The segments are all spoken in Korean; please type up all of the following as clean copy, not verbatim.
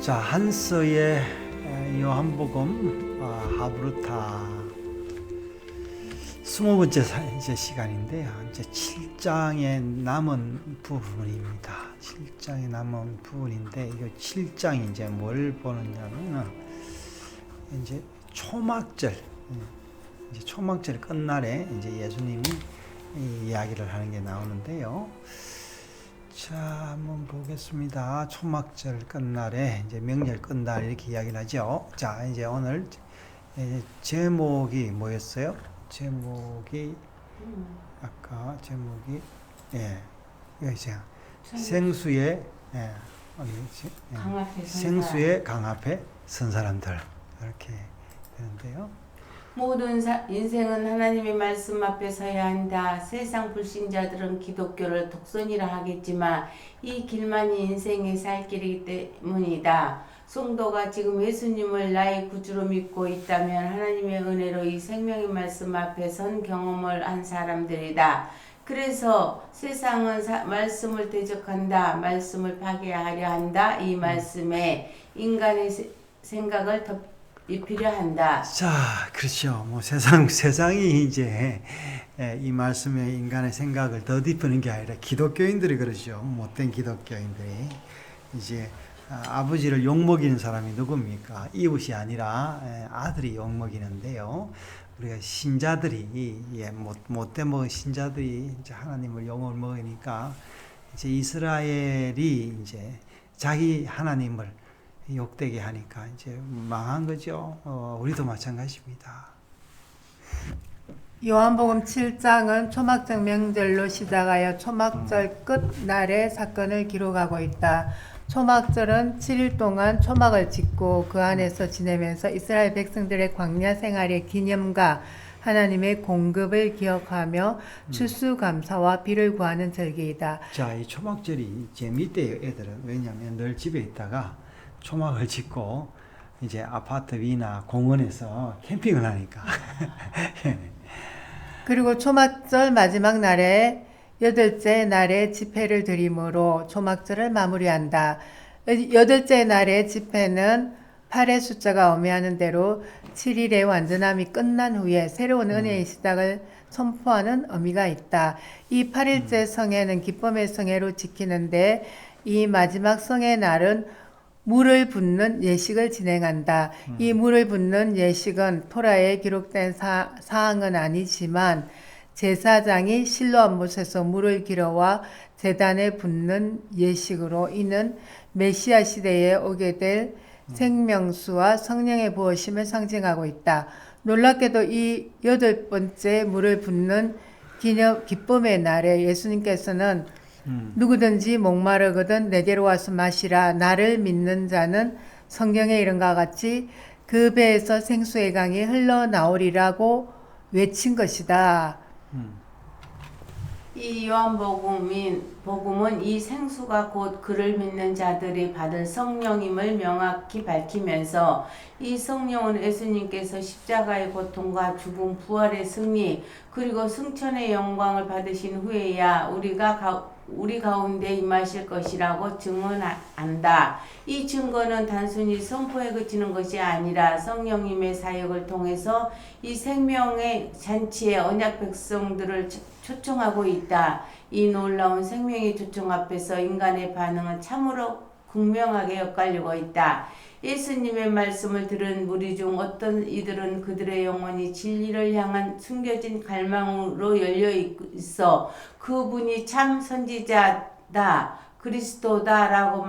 자, 한서의 요한복음 하브루타 20번째 이제 시간인데요. 이제 7장에 남은 부분입니다. 7장에 남은 부분인데 이거 7장이 이제 뭘 보느냐면 이제 초막절, 이제 초막절 끝날에 이제 예수님이 이야기를 하는 게 나오는데요. 자, 한번 보겠습니다. 초막절 끝날에 이제 명절 끝날 이렇게 이야기를 하죠. 자, 이제 오늘 제목이 뭐였어요? 제목이 아까 제목이 여기 생수의 생수의 강 앞에 선 사람들 이렇게 되는데요. 모든 인생은 하나님의 말씀 앞에 서야 한다. 세상 불신자들은 기독교를 독선이라 하겠지만 이 길만이 인생의 살 길이기 때문이다. 성도가 지금 예수님을 나의 구주로 믿고 있다면 하나님의 은혜로 이 생명의 말씀 앞에 선 경험을 한 사람들이다. 그래서 세상은 말씀을 대적한다. 말씀을 파괴하려 한다. 이 말씀에 인간의 생각을 입히려 한다. 자, 그렇죠. 뭐 세상이 이제 이 말씀에 인간의 생각을 덧입히는 게 아니라 기독교인들이 그러죠. 못된 기독교인들이 이제 아버지를 욕먹이는 사람이 누굽니까? 이웃이 아니라 아들이 욕먹이는데요. 우리가 신자들이 못돼 먹은 신자들이 이제 하나님을 욕을 먹으니까 이제 이스라엘이 이제 자기 하나님을 욕되게 하니까 이제 망한 거죠. 우리도 마찬가지입니다. 요한복음 7장은 초막절 명절로 시작하여 초막절 끝날의 사건을 기록하고 있다. 초막절은 7일 동안 초막을 짓고 그 안에서 지내면서 이스라엘 백성들의 광야 생활의 기념과 하나님의 공급을 기억하며 추수감사와 비를 구하는 절기이다. 자, 이 초막절이 재미있대요, 애들은. 왜냐하면 늘 집에 있다가 초막을 짓고 이제 아파트 위나 공원에서 캠핑을 하니까. 그리고 초막절 마지막 날에 8째 날에 집회를 드림으로 초막절을 마무리한다. 8째 날의 집회는 8의 숫자가 의미하는 대로 7일의 완전함이 끝난 후에 새로운 은혜의 시작을 선포하는 의미가 있다. 이 8일째 성회는 기쁨의 성회로 지키는데 이 마지막 성회 날은 물을 붓는 예식을 진행한다. 이 물을 붓는 예식은 토라에 기록된 사항은 아니지만 제사장이 실로암 못에서 물을 길어와 제단에 붓는 예식으로 이는 메시아 시대에 오게 될 생명수와 성령의 부어심을 상징하고 있다. 놀랍게도 이 8번째 물을 붓는 기쁨의 날에 예수님께서는 누구든지 목마르거든 내게로 와서 마시라. 나를 믿는 자는 성경에 이른 것과 같이 그 배에서 생수의 강이 흘러나오리라고 외친 것이다. 이 요한복음은 이 생수가 곧 그를 믿는 자들이 받을 성령임을 명확히 밝히면서 이 성령은 예수님께서 십자가의 고통과 죽음, 부활의 승리 그리고 승천의 영광을 받으신 후에야 우리 가운데 임하실 것이라고 증언한다. 이 증거는 단순히 선포에 그치는 것이 아니라 성령님의 사역을 통해서 이 생명의 잔치에 언약 백성들을 초청하고 있다. 이 놀라운 생명의 초청 앞에서 인간의 반응은 참으로 극명하게 엇갈리고 있다. 예수님의 말씀을 들은 무리 중 어떤 이들은 그들의 영혼이 진리를 향한 숨겨진 갈망으로 열려 있어 그분이 참 선지자다, 그리스도다라고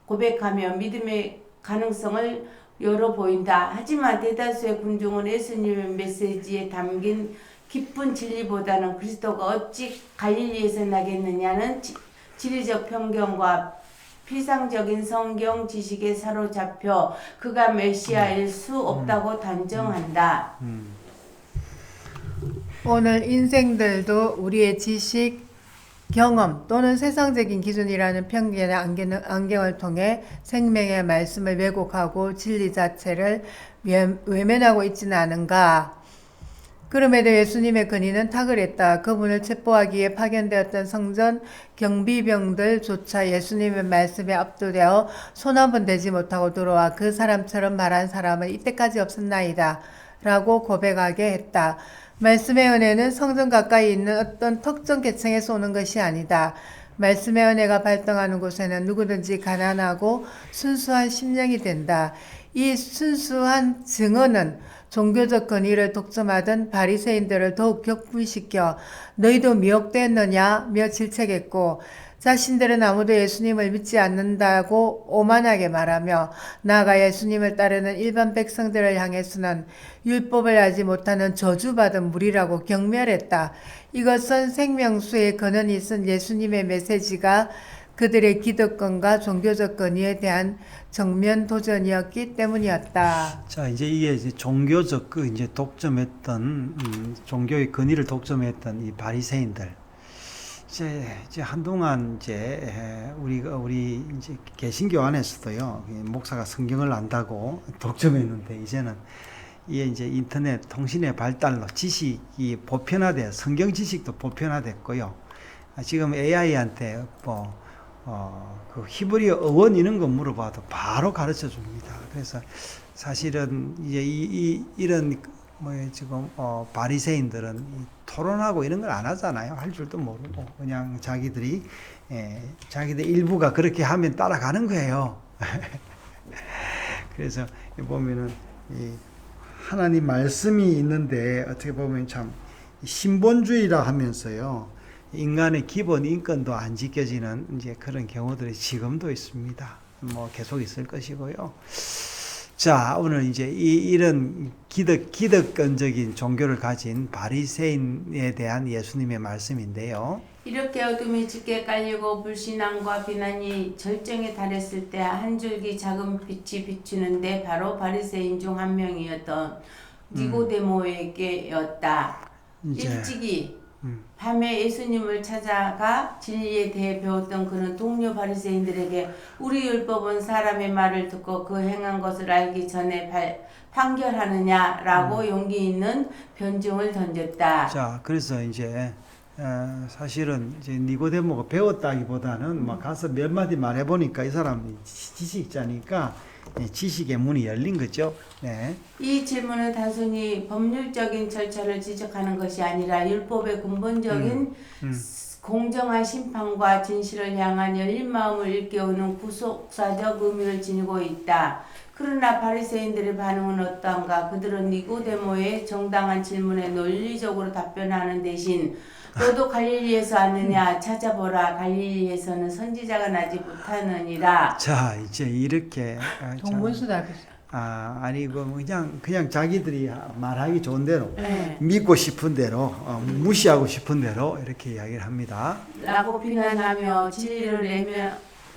고백하며 믿음의 가능성을 열어 보인다. 하지만 대다수의 군중은 예수님의 메시지에 담긴 기쁜 진리보다는 그리스도가 어찌 갈릴리에서 나겠느냐는 지리적 편견과 피상적인 성경 지식에 사로잡혀 그가 메시아일 수 없다고 단정한다. 오늘 인생들도 우리의 지식, 경험 또는 세상적인 기준이라는 편견의 안경을 통해 생명의 말씀을 왜곡하고 진리 자체를 외면하고 있지는 않은가? 그럼에도 예수님의 근위는 탁월했다. 그분을 체포하기 위해 파견되었던 성전 경비병들조차 예수님의 말씀에 압도되어 손 한 번 대지 못하고 들어와 그 사람처럼 말한 사람은 이때까지 없었나이다 라고 고백하게 했다. 말씀의 은혜는 성전 가까이 있는 어떤 특정 계층에서 오는 것이 아니다. 말씀의 은혜가 발동하는 곳에는 누구든지 가난하고 순수한 심령이 된다. 이 순수한 증언은 종교적 권위를 독점하던 바리새인들을 더욱 격분시켜 너희도 미혹되었느냐며 질책했고 자신들은 아무도 예수님을 믿지 않는다고 오만하게 말하며 나아가 예수님을 따르는 일반 백성들을 향해서는 율법을 알지 못하는 저주받은 무리라고 경멸했다. 이것은 생명수의 근원이 있은 예수님의 메시지가 그들의 기득권과 종교적 권위에 대한 정면 도전이었기 때문이었다. 자, 이제 이게 이제 종교적 그 이제 독점했던 종교의 권위를 독점했던 이 바리새인들. 이제 한동안 이제 우리 이제 개신교 안에서도요, 목사가 성경을 안다고 독점했는데 이제는 이게 이제 인터넷 통신의 발달로 지식이 보편화돼 성경 지식도 보편화됐고요. 지금 AI한테 그 히브리어 어원 이런 거 물어봐도 바로 가르쳐 줍니다. 그래서 사실은 이제 이런 지금 바리새인들은 토론하고 이런 걸 안 하잖아요. 할 줄도 모르고 그냥 자기들 일부가 그렇게 하면 따라가는 거예요. 그래서 보면은 이 하나님 말씀이 있는데 어떻게 보면 참 신본주의라 하면서요. 인간의 기본 인권도 안 지켜지는 이제 그런 경우들이 지금도 있습니다. 계속 있을 것이고요. 자, 오늘 이제 이런 기득권적인 종교를 가진 바리새인에 대한 예수님의 말씀인데요. 이렇게 어둠이 짙게 깔리고 불신앙과 비난이 절정에 달했을 때 한 줄기 작은 빛이 비추는데 바로 바리새인 중 한 명이었던 니고데모에게였다. 일찍이 밤에 예수님을 찾아가 진리에 대해 배웠던 그는 동료 바리새인들에게 우리 율법은 사람의 말을 듣고 그 행한 것을 알기 전에 판결하느냐라고 용기 있는 변증을 던졌다. 자, 그래서 이제 사실은 이제 니고데모가 배웠다기보다는 막 가서 몇 마디 말해보니까 이 사람이 지식자니까 지식의 문이 열린 거죠. 네. 이 질문은 단순히 법률적인 절차를 지적하는 것이 아니라 율법의 근본적인 공정한 심판과 진실을 향한 열린 마음을 일깨우는 구속사적 의미를 지니고 있다. 그러나 바리새인들의 반응은 어떠한가? 그들은 니고데모의 정당한 질문에 논리적으로 답변하는 대신 너도 갈릴리에서 왔느냐 찾아보라. 갈릴리에서는 선지자가 나지 못하느니라. 자, 이제 이렇게 동문수 답이죠. 아니고 그냥 자기들이 말하기 좋은 대로 네. 믿고 싶은 대로 무시하고 싶은 대로 이렇게 이야기를 합니다. 라고 비난하며 진리를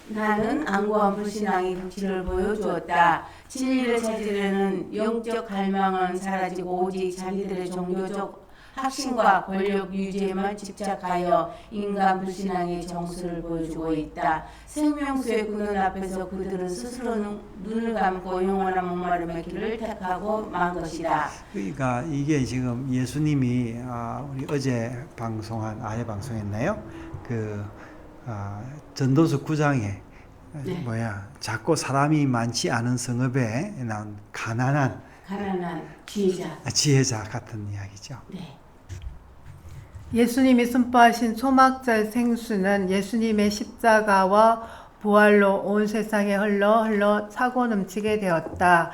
내면하는 안고한 불신앙이 극치를 보여주었다. 진리를 찾으려는 영적 갈망은 사라지고 오직 자기들의 종교적 확신과 권력 유지에만 집착하여 인간 불신앙의 정수를 보여주고 있다. 생명수의 근원 앞에서 그들은 스스로 눈을 감고 영원한 목마름의 길을 택하고 만 것이다. 그러니까 이게 지금 예수님이 우리 어제 아예 방송했나요? 전도서 9장에 네. 작고 사람이 많지 않은 성읍에 나온 가난한 지혜자 같은 이야기죠. 네. 예수님이 선포하신 초막절 생수는 예수님의 십자가와 부활로 온 세상에 흘러 차고 넘치게 되었다.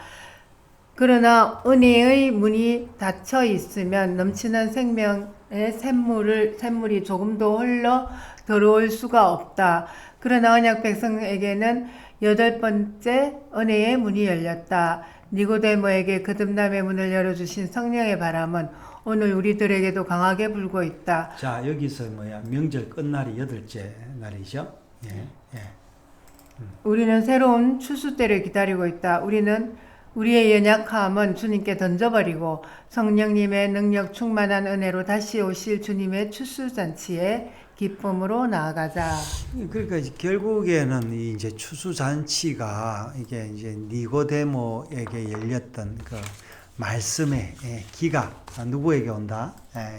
그러나 은혜의 문이 닫혀 있으면 넘치는 생명의 샘물이 조금도 흘러 들어올 수가 없다. 그러나 언약 백성에게는 8번째 은혜의 문이 열렸다. 니고데모에게 거듭남의 문을 열어주신 성령의 바람은 오늘 우리들에게도 강하게 불고 있다. 자, 여기서 명절 끝날이 8째 날이죠. 예. 우리는 새로운 추수 때를 기다리고 있다. 우리는 우리의 연약함은 주님께 던져버리고 성령님의 능력 충만한 은혜로 다시 오실 주님의 추수잔치에 기쁨으로 나아가자. 그러니까 결국에는 이제 추수잔치가 이게 이제 니고데모에게 열렸던 말씀의 기가 누구에게 온다?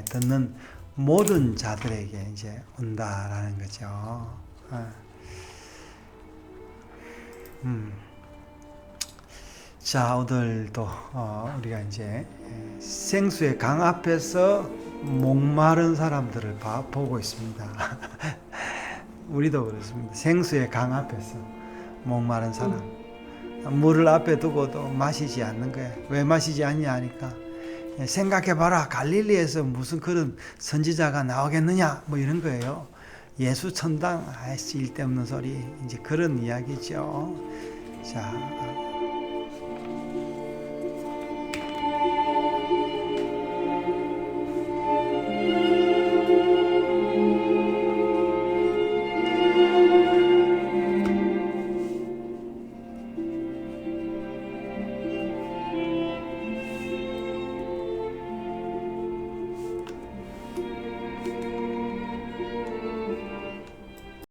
듣는 모든 자들에게 이제 온다라는 거죠. 자, 오늘도 우리가 이제 생수의 강 앞에서 목마른 사람들을 보고 있습니다. 우리도 그렇습니다. 생수의 강 앞에서 목마른 사람. 물을 앞에 두고도 마시지 않는 거예요. 왜 마시지 않냐 하니까 생각해봐라. 갈릴리에서 무슨 그런 선지자가 나오겠느냐 뭐 이런 거예요. 예수 천당, 쓸데없는 소리, 이제 그런 이야기죠. 자,